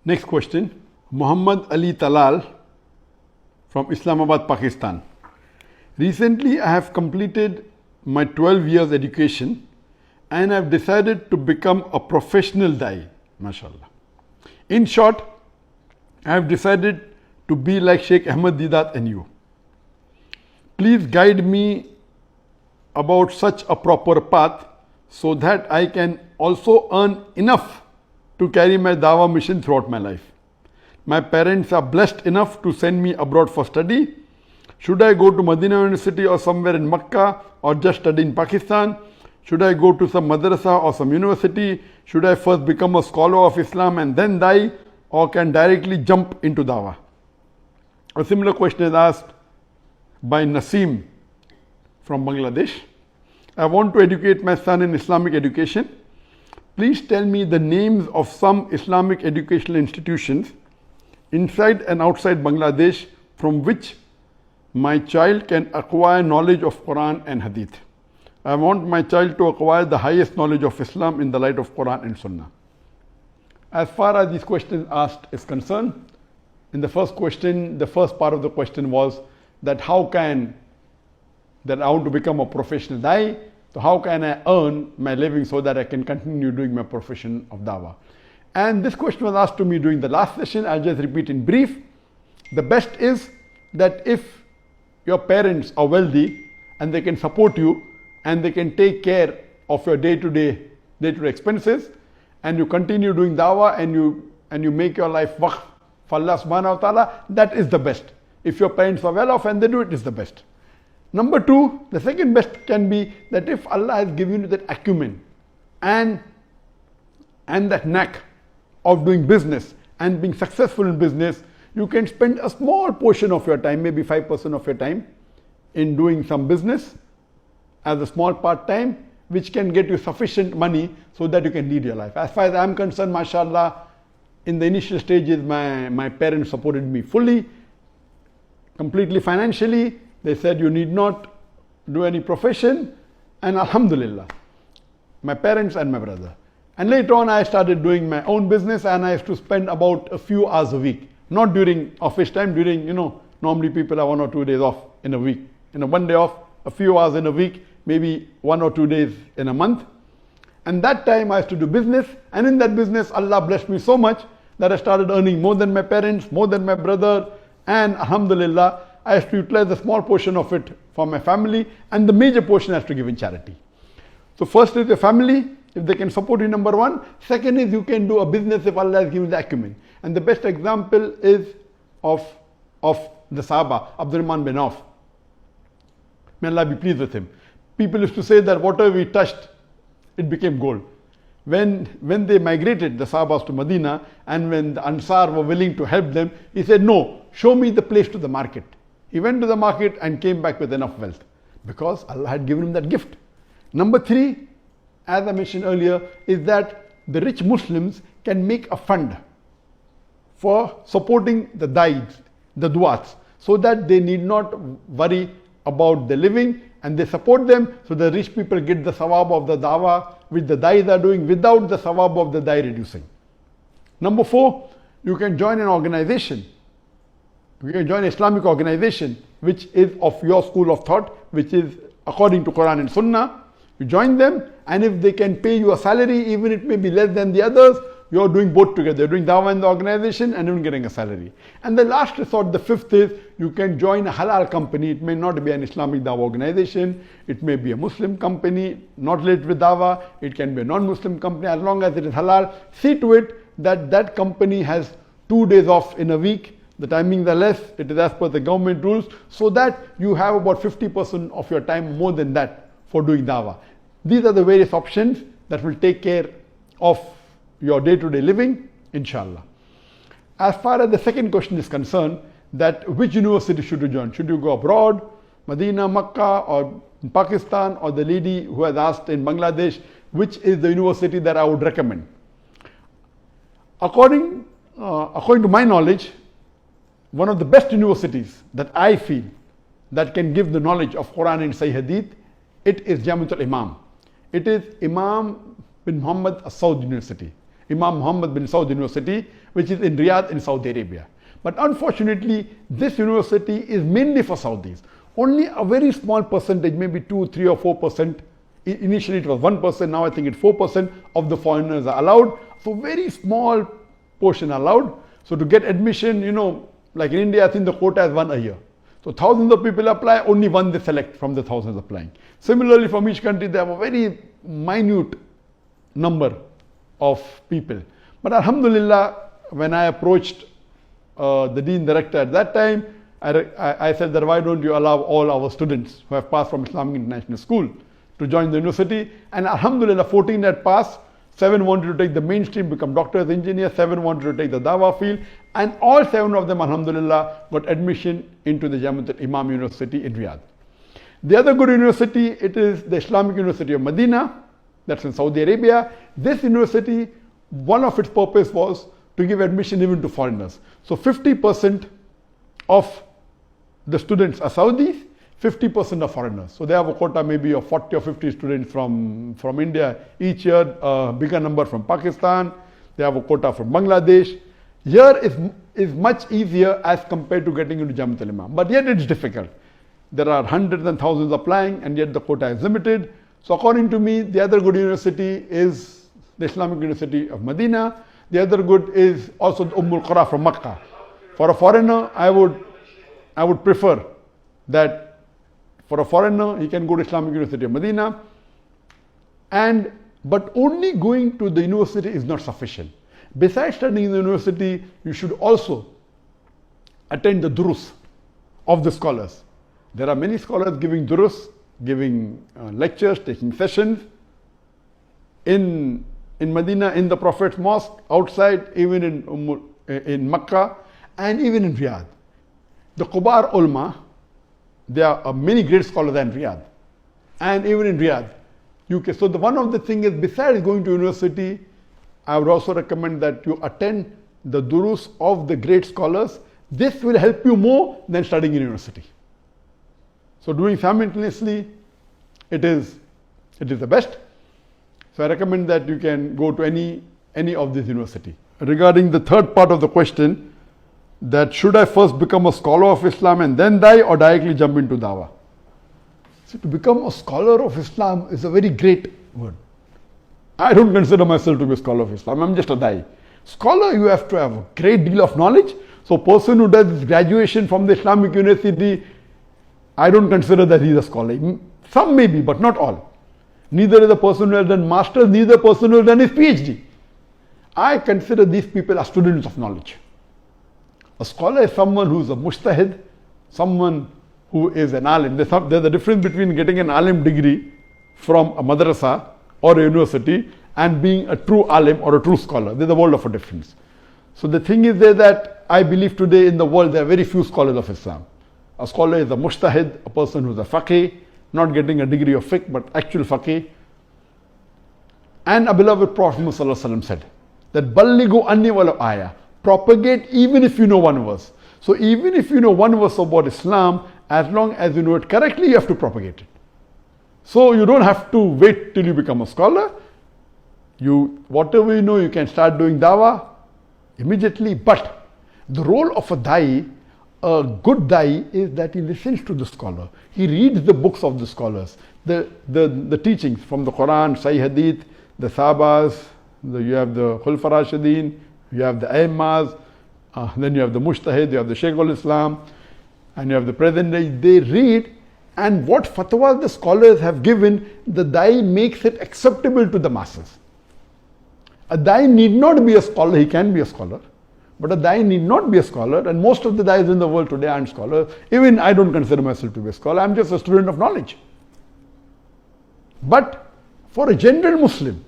Next question. Muhammad Ali Talal from Islamabad, Pakistan. Recently, I have completed my 12 years education and I have decided to become a professional Daee. MashaAllah. In short, I have decided to be like Sheikh Ahmed Deedat and you. Please guide me about such a proper path so that I can also earn enough to carry my Dawah mission throughout my life. My parents are blessed enough to send me abroad for study. Should I go to Medina University or somewhere in Makkah or just study in Pakistan? Should I go to some madrasa or some university? Should I first become a scholar of Islam and then Daee, or can directly jump into Dawah? A similar question is asked by Naseem from Bangladesh. I want to educate my son in Islamic education. Please tell me the names of some Islamic educational institutions inside and outside Bangladesh from which my child can acquire knowledge of Quran and Hadith. I want my child to acquire the highest knowledge of Islam in the light of Quran and Sunnah. As far as these questions asked is concerned, in the first question, the first part of the question was that I want to become a professional Daee, so how can I earn my living so that I can continue doing my profession of Dawah? And this question was asked to me during the last session. I'll just repeat in brief. The best is that if your parents are wealthy and they can support you and they can take care of your day-to-day expenses, and you continue doing Dawah and you make your life waqf for Allah subhanahu wa ta'ala, that is the best. If your parents are well off and they do it, is the best. Number two, the second best can be that if Allah has given you that acumen and that knack of doing business and being successful in business, you can spend a small portion of your time, maybe 5% of your time, in doing some business as a small part-time, which can get you sufficient money so that you can lead your life. As far as I'm concerned, mashallah, in the initial stages, my parents supported me fully, completely financially. They said you need not do any profession, and alhamdulillah, my parents and my brother. And later on I started doing my own business, and I used to spend about a few hours a week, not during office time, during, normally people have 1 or 2 days off in a week. One day off, a few hours in a week, maybe 1 or 2 days in a month. And that time I used to do business, and in that business Allah blessed me so much that I started earning more than my parents, more than my brother, and alhamdulillah, I have to utilize a small portion of it for my family, and the major portion I have to give in charity. So first is your family, if they can support you, number one. Second is you can do a business if Allah has given you the acumen. And the best example is of the Sahaba, Abdurrahman bin Auf. May Allah be pleased with him. People used to say that whatever we touched, it became gold. When they migrated, the Sahabas, to Medina, and when the Ansar were willing to help them, he said, no, show me the place to the market. He went to the market and came back with enough wealth because Allah had given him that gift. Number three, as I mentioned earlier, is that the rich Muslims can make a fund for supporting the Daees, the du'ats, so that they need not worry about the living, and they support them, so the rich people get the sawab of the dawah which the Daees are doing without the sawab of the Daee reducing. Number four, you can join an organization. You can join an Islamic organization which is of your school of thought, which is according to Quran and Sunnah. You join them, and if they can pay you a salary, even it may be less than the others, you're doing both together. You're doing dawah in the organization and even getting a salary. And the last resort, the fifth, is you can join a halal company. It may not be an Islamic dawah organization. It may be a Muslim company, not related with dawah. It can be a non-Muslim company. As long as it is halal, see to it that that company has 2 days off in a week. The timings are less. It is as per the government rules, so that you have about 50% of your time, more than that, for doing dawah. These are the various options that will take care of your day-to-day living, inshallah. As far as the second question is concerned, that which university should you join? Should you go abroad, Medina, Makkah, or in Pakistan, or the lady who has asked in Bangladesh, which is the university that I would recommend? According to my knowledge, one of the best universities that I feel that can give the knowledge of Quran and Sahih Hadith, it is Jamiatul Imam. It is Imam bin Muhammad As-Saud University. Imam Muhammad bin Saud University, which is in Riyadh in Saudi Arabia. But unfortunately, this university is mainly for Saudis. Only a very small percentage, maybe 2, 3 or 4%. Initially it was 1%, now I think it's 4% of the foreigners are allowed. So very small portion allowed. So to get admission, like in India, I think the quota is 1 a year. So thousands of people apply, only one they select from the thousands applying. Similarly, from each country, they have a very minute number of people. But Alhamdulillah, when I approached the Dean Director at that time, I said that why don't you allow all our students who have passed from Islamic International School to join the university. And Alhamdulillah, 14 had passed, 7 wanted to take the mainstream, become doctors, engineers, 7 wanted to take the Dawah field, and all 7 of them, Alhamdulillah, got admission into the Jamiat al-Imam University in Riyadh. The other good university, it is the Islamic University of Medina, that's in Saudi Arabia. This university, one of its purpose was to give admission even to foreigners. So 50% of the students are Saudis, 50% are foreigners. So they have a quota maybe of 40 or 50 students from India each year, a bigger number from Pakistan. They have a quota from Bangladesh. Here is much easier as compared to getting into Jamiat al-Imam. But yet it's difficult. There are hundreds and thousands applying, and yet the quota is limited. So according to me, the other good university is the Islamic University of Medina. The other good is also the al-Qura from Makkah. For a foreigner, I would prefer that for a foreigner, he can go to Islamic University of Medina. But only going to the university is not sufficient. Besides studying in the university, you should also attend the durus of the scholars. There are many scholars giving durus, giving lectures, taking sessions in Medina, in the Prophet's mosque, outside, even in Makkah, and even in Riyadh. The Kubar ulama, there are many great scholars in Riyadh, and even in Riyadh, UK. So one of the things is, besides going to university, I would also recommend that you attend the durus of the great scholars. This will help you more than studying in university. So doing simultaneously, it is the best. So I recommend that you can go to any of this university. Regarding the third part of the question, that should I first become a scholar of Islam and then Daee, or directly jump into Dawah? So to become a scholar of Islam is a very great word. I don't consider myself to be a scholar of Islam. I'm just a Daee. Scholar, you have to have a great deal of knowledge. So a person who does graduation from the Islamic University, I don't consider that he's a scholar. Some may be, but not all. Neither is a person who has done masters, neither a person who has done his PhD. I consider these people as students of knowledge. A scholar is someone who is a mujtahid, someone who is an alim. There's a difference between getting an alim degree from a madrasa or a university and being a true alim or a true scholar. There's a world of a difference. So the thing is there that I believe today in the world there are very few scholars of Islam. A scholar is a mujtahid, a person who's a faqih, not getting a degree of fiqh, but actual faqih. And a beloved Prophet ﷺ said that ballighu anni walau ayah, propagate even if you know one verse. So even if you know one verse about Islam, as long as you know it correctly, you have to propagate it. So you don't have to wait till you become a scholar. Whatever you know, you can start doing dawah immediately. But the role of a da'i, a good da'i, is that he listens to the scholar. He reads the books of the scholars, the teachings from the Quran, Sahih Hadith, the Sahabas, you have the Khulfa Rashidin, you have the Aimmas, then you have the Mujtahid, you have the Shaykh al-Islam, and you have the present day. They read, and what fatwas the scholars have given, the da'i makes it acceptable to the masses. A da'i need not be a scholar, he can be a scholar. But a da'i need not be a scholar, and most of the da'is in the world today aren't scholars. Even I don't consider myself to be a scholar, I'm just a student of knowledge. But for a general Muslim,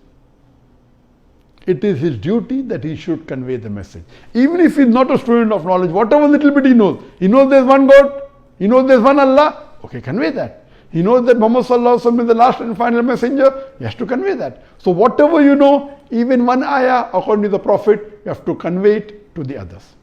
it is his duty that he should convey the message. Even if he's not a student of knowledge, whatever little bit he knows there's one God, he knows there's one Allah, okay, convey that. He knows that Muhammad Sallallahu Alaihi Wasallam is the last and final messenger, he has to convey that. So whatever you know, even one ayah according to the Prophet, you have to convey it to the others.